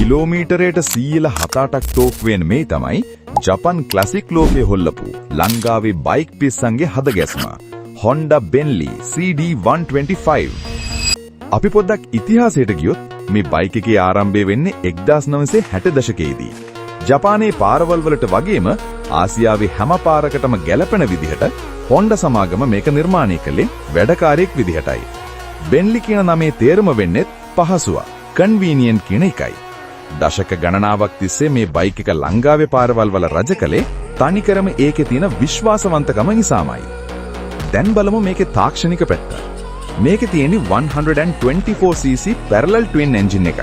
කිලෝමීටරයට 107ක් talk වෙන මේ තමයි ජපන් ක්ලාසික් ලෝකයේ හොල්ලපු ලංකාවේ බයික් පිස්සන්ගේ හදගැස්ම Honda Bentley CD125. අපි පොඩ්ඩක් ඉතිහාසයට ගියොත් මේ බයික් එකේ ආරම්භය වෙන්නේ 1960 දශකයේදී. ජපානයේ පාරවල් වලට වගේම ආසියාවේ හැම පාරකටම ගැලපෙන විදිහට Honda සමාගම මේක නිර්මාණය කළේ වැඩකාරයෙක් විදිහටයි. Bentley කියන නමේ තේරුම වෙන්නේ පහසුව, convenient කියන එකයි. දශක ගණනාවක් තිස්සේ මේ බයික් එක ලංකාවේ පාරවල් වල රජ කළේ තනිකරම ඒකේ තියෙන විශ්වාසවන්තකම නිසාමයි. දැන් බලමු මේකේ තාක්ෂණික පැත්ත. මේකේ තියෙන්නේ 124cc parallel twin engine එකක්.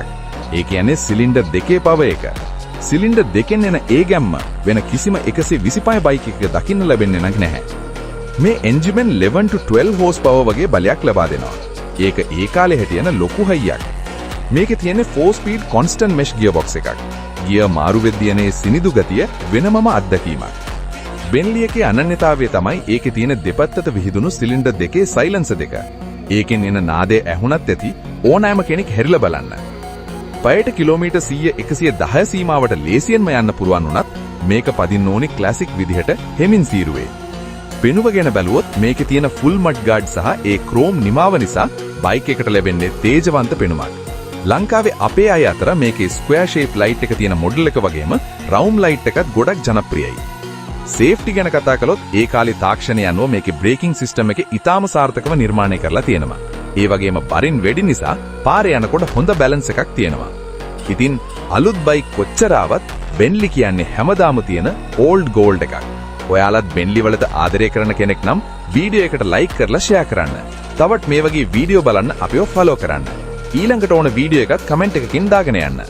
ඒ කියන්නේ සිලින්ඩර් දෙකේ පව එක. සිලින්ඩර් දෙකෙන් එන ඒ ගැම්ම වෙන කිසිම 125 බයික් එකක දකින්න ලැබෙන්නේ නැහැ. මේ එන්ජිමෙන් 11 to 12 horsepower වගේ බලයක් ලබා දෙනවා. ඒක ඒ කාලේ හිටියන ලොකු හයියක්. මේකේ තියෙන්නේ 4-speed constant mesh gearbox එකක්. ගියර් මාරු වෙද්දී එන සිනිදු ගතිය වෙනමම අත්දැකීමක්. Bentley එකේ අනන්‍යතාවය තමයි ඒකේ තියෙන දෙපැත්තට විහිදුණු සිලින්ඩර් දෙකේ සයිලන්සර් දෙක. ඒකෙන් එන නාදය ඇහුණත් ඇති ඕනෑම කෙනෙක් හැරිලා බලන්න. පයට කිලෝමීටර් 100-110 සීමාවට ලේසියෙන්ම යන්න පුරුවන් වුණත් මේක පදින්න ඕනි ක්ලාසික් විදිහට හෙමින් සීරුවේ. පෙනුම ගැන බැලුවොත් මේකේ තියෙන ෆුල් මඩ් ගාඩ් සහ ඒ ක්‍රෝම් නිමාව නිසා බයික් එකට ලැබෙන්නේ තේජවන්ත පෙනුමක්. ලංකාවේ අපේ අය අතර මේකේ ස්ක්වයර් ෂේප් ලයිට් එක තියෙන මොඩල් එක වගේම රවුම් ලයිට් එකත් ගොඩක් ජනප්‍රියයි. සේෆ්ටි ගැන කතා කළොත් ඒ කාලේ තාක්ෂණය අනුව මේකේ බ්‍රේකින් සිස්ටම් එකේ ඉතාම සාර්ථකව නිර්මාණය කරලා තියෙනවා. ඒ වගේම බරින් වැඩි නිසා පාරේ යනකොට හොඳ බැලන්ස් එකක් තියෙනවා. ඉතින් අලුත් බයික් කොච්චර ආවත් Bentley කියන්නේ හැමදාම තියෙන ඕල්ඩ් ගෝල්ඩ් එකක්. ඔයාලත් Bentley වලට ආදරය කරන කෙනෙක් නම් වීඩියෝ එකට ලයික් කරලා ෂෙයා කරන්න. තවත් මේ වගේ වීඩියෝ බලන්න අපිව ෆලෝ කරන්න. ඊළඟට ඕන වීඩියෝ එකත් කමෙන්ට් එකකින් දාගෙන යන්න.